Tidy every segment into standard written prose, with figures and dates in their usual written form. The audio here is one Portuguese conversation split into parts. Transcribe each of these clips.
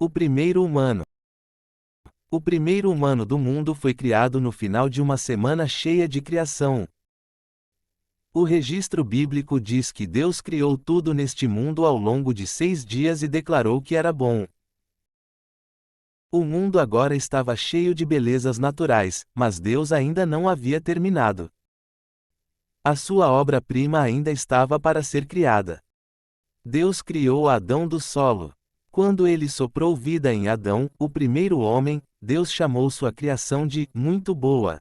O primeiro humano. O primeiro humano do mundo foi criado no final de uma semana cheia de criação. O registro bíblico diz que Deus criou tudo neste mundo ao longo de 6 dias e declarou que era bom. O mundo agora estava cheio de belezas naturais, mas Deus ainda não havia terminado. A sua obra-prima ainda estava para ser criada. Deus criou Adão do solo. Quando ele soprou vida em Adão, o primeiro homem, Deus chamou sua criação de muito boa.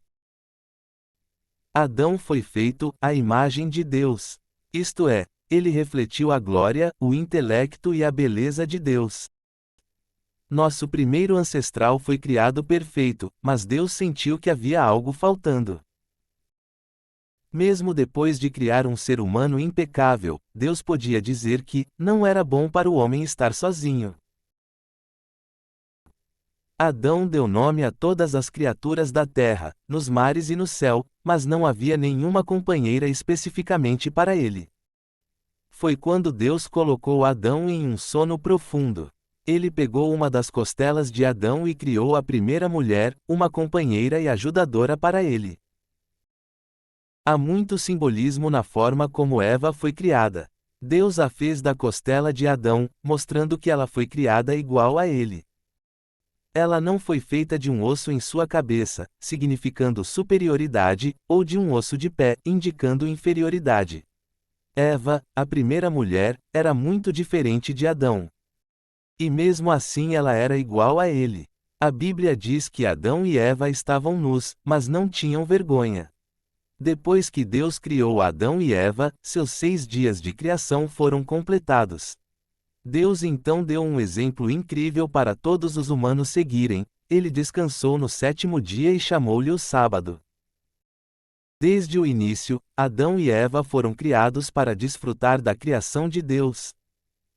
Adão foi feito à imagem de Deus. Isto é, ele refletiu a glória, o intelecto e a beleza de Deus. Nosso primeiro ancestral foi criado perfeito, mas Deus sentiu que havia algo faltando. Mesmo depois de criar um ser humano impecável, Deus podia dizer que não era bom para o homem estar sozinho. Adão deu nome a todas as criaturas da terra, nos mares e no céu, mas não havia nenhuma companheira especificamente para ele. Foi quando Deus colocou Adão em um sono profundo. Ele pegou uma das costelas de Adão e criou a primeira mulher, uma companheira e ajudadora para ele. Há muito simbolismo na forma como Eva foi criada. Deus a fez da costela de Adão, mostrando que ela foi criada igual a ele. Ela não foi feita de um osso em sua cabeça, significando superioridade, ou de um osso de pé, indicando inferioridade. Eva, a primeira mulher, era muito diferente de Adão. E mesmo assim ela era igual a ele. A Bíblia diz que Adão e Eva estavam nus, mas não tinham vergonha. Depois que Deus criou Adão e Eva, seus 6 dias de criação foram completados. Deus então deu um exemplo incrível para todos os humanos seguirem. Ele descansou no 7º dia e chamou-lhe o sábado. Desde o início, Adão e Eva foram criados para desfrutar da criação de Deus.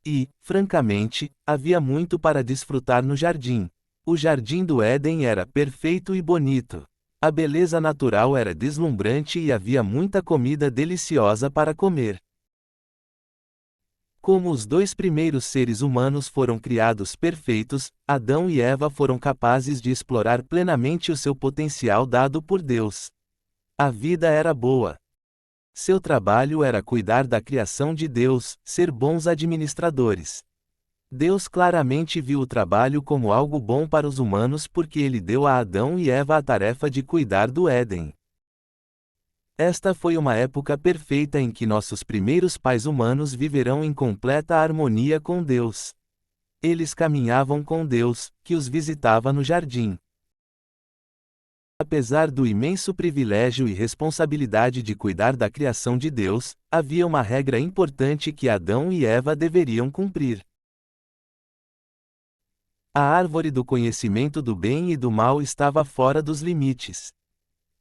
E, francamente, havia muito para desfrutar no jardim. O jardim do Éden era perfeito e bonito. A beleza natural era deslumbrante e havia muita comida deliciosa para comer. Como os 2 primeiros seres humanos foram criados perfeitos, Adão e Eva foram capazes de explorar plenamente o seu potencial dado por Deus. A vida era boa. Seu trabalho era cuidar da criação de Deus, ser bons administradores. Deus claramente viu o trabalho como algo bom para os humanos porque ele deu a Adão e Eva a tarefa de cuidar do Éden. Esta foi uma época perfeita em que nossos primeiros pais humanos viverão em completa harmonia com Deus. Eles caminhavam com Deus, que os visitava no jardim. Apesar do imenso privilégio e responsabilidade de cuidar da criação de Deus, havia uma regra importante que Adão e Eva deveriam cumprir. A árvore do conhecimento do bem e do mal estava fora dos limites.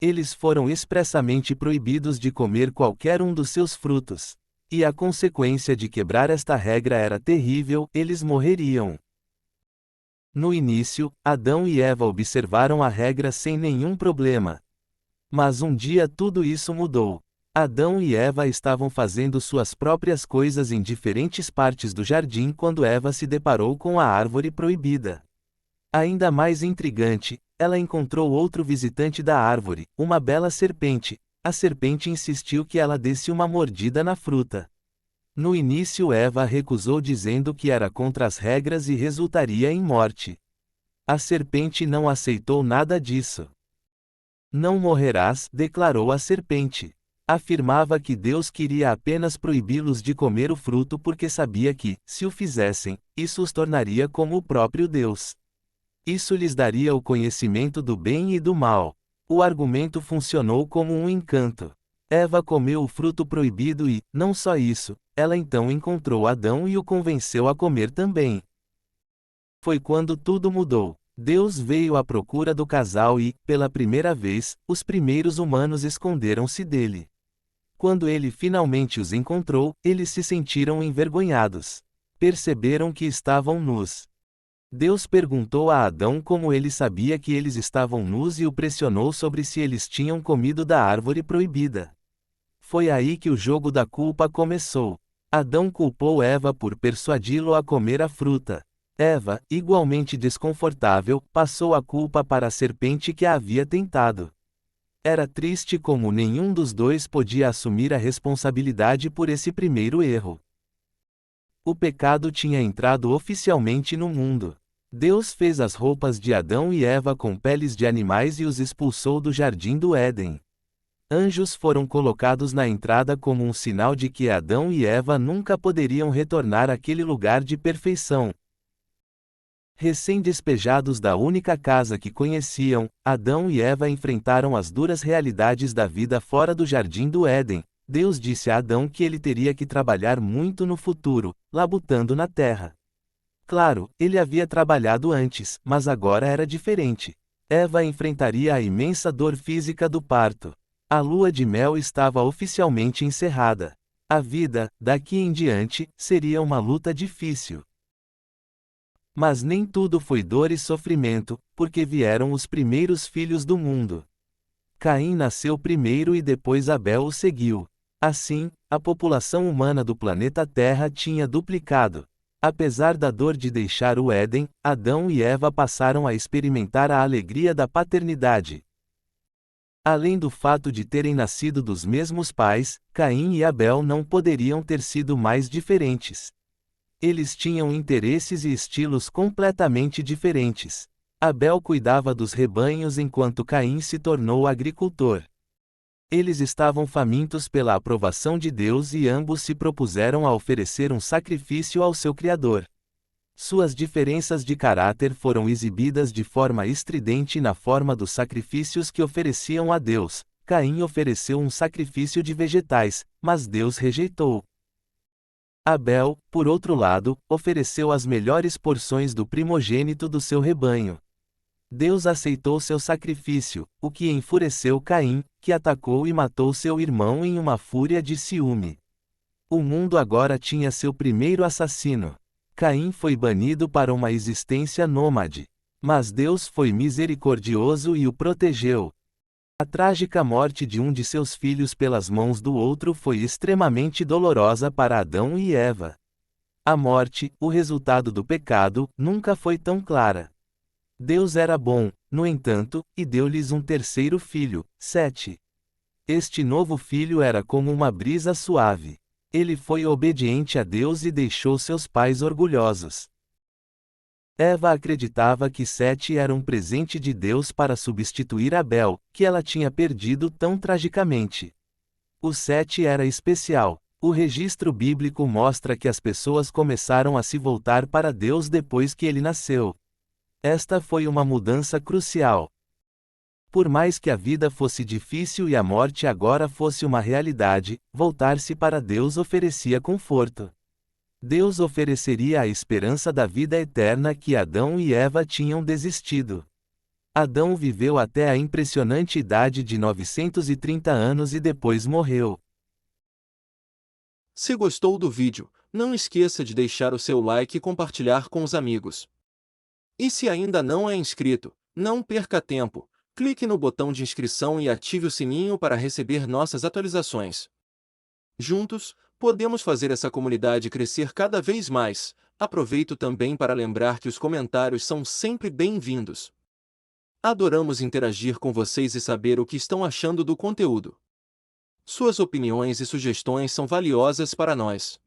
Eles foram expressamente proibidos de comer qualquer um dos seus frutos. E a consequência de quebrar esta regra era terrível: eles morreriam. No início, Adão e Eva observaram a regra sem nenhum problema. Mas um dia tudo isso mudou. Adão e Eva estavam fazendo suas próprias coisas em diferentes partes do jardim quando Eva se deparou com a árvore proibida. Ainda mais intrigante, ela encontrou outro visitante da árvore, uma bela serpente. A serpente insistiu que ela desse uma mordida na fruta. No início Eva recusou dizendo que era contra as regras e resultaria em morte. A serpente não aceitou nada disso. Não morrerás, declarou a serpente. Afirmava que Deus queria apenas proibi-los de comer o fruto porque sabia que, se o fizessem, isso os tornaria como o próprio Deus. Isso lhes daria o conhecimento do bem e do mal. O argumento funcionou como um encanto. Eva comeu o fruto proibido e, não só isso, ela então encontrou Adão e o convenceu a comer também. Foi quando tudo mudou. Deus veio à procura do casal e, pela primeira vez, os primeiros humanos esconderam-se dele. Quando ele finalmente os encontrou, eles se sentiram envergonhados. Perceberam que estavam nus. Deus perguntou a Adão como ele sabia que eles estavam nus e o pressionou sobre se eles tinham comido da árvore proibida. Foi aí que o jogo da culpa começou. Adão culpou Eva por persuadi-lo a comer a fruta. Eva, igualmente desconfortável, passou a culpa para a serpente que a havia tentado. Era triste como nenhum dos dois podia assumir a responsabilidade por esse primeiro erro. O pecado tinha entrado oficialmente no mundo. Deus fez as roupas de Adão e Eva com peles de animais e os expulsou do jardim do Éden. Anjos foram colocados na entrada como um sinal de que Adão e Eva nunca poderiam retornar àquele lugar de perfeição. Recém-despejados da única casa que conheciam, Adão e Eva enfrentaram as duras realidades da vida fora do jardim do Éden. Deus disse a Adão que ele teria que trabalhar muito no futuro, labutando na terra. Claro, ele havia trabalhado antes, mas agora era diferente. Eva enfrentaria a imensa dor física do parto. A lua de mel estava oficialmente encerrada. A vida, daqui em diante, seria uma luta difícil. Mas nem tudo foi dor e sofrimento, porque vieram os primeiros filhos do mundo. Caim nasceu primeiro e depois Abel o seguiu. Assim, a população humana do planeta Terra tinha duplicado. Apesar da dor de deixar o Éden, Adão e Eva passaram a experimentar a alegria da paternidade. Além do fato de terem nascido dos mesmos pais, Caim e Abel não poderiam ter sido mais diferentes. Eles tinham interesses e estilos completamente diferentes. Abel cuidava dos rebanhos enquanto Caim se tornou agricultor. Eles estavam famintos pela aprovação de Deus e ambos se propuseram a oferecer um sacrifício ao seu Criador. Suas diferenças de caráter foram exibidas de forma estridente na forma dos sacrifícios que ofereciam a Deus. Caim ofereceu um sacrifício de vegetais, mas Deus rejeitou. Abel, por outro lado, ofereceu as melhores porções do primogênito do seu rebanho. Deus aceitou seu sacrifício, o que enfureceu Caim, que atacou e matou seu irmão em uma fúria de ciúme. O mundo agora tinha seu primeiro assassino. Caim foi banido para uma existência nômade. Mas Deus foi misericordioso e o protegeu. A trágica morte de um de seus filhos pelas mãos do outro foi extremamente dolorosa para Adão e Eva. A morte, o resultado do pecado, nunca foi tão clara. Deus era bom, no entanto, e deu-lhes um terceiro filho, Sete. Este novo filho era como uma brisa suave. Ele foi obediente a Deus e deixou seus pais orgulhosos. Eva acreditava que Sete era um presente de Deus para substituir Abel, que ela tinha perdido tão tragicamente. O Sete era especial. O registro bíblico mostra que as pessoas começaram a se voltar para Deus depois que ele nasceu. Esta foi uma mudança crucial. Por mais que a vida fosse difícil e a morte agora fosse uma realidade, voltar-se para Deus oferecia conforto. Deus ofereceria a esperança da vida eterna que Adão e Eva tinham desistido. Adão viveu até a impressionante idade de 930 anos e depois morreu. Se gostou do vídeo, não esqueça de deixar o seu like e compartilhar com os amigos. E se ainda não é inscrito, não perca tempo, clique no botão de inscrição e ative o sininho para receber nossas atualizações. Juntos, podemos fazer essa comunidade crescer cada vez mais. Aproveito também para lembrar que os comentários são sempre bem-vindos. Adoramos interagir com vocês e saber o que estão achando do conteúdo. Suas opiniões e sugestões são valiosas para nós.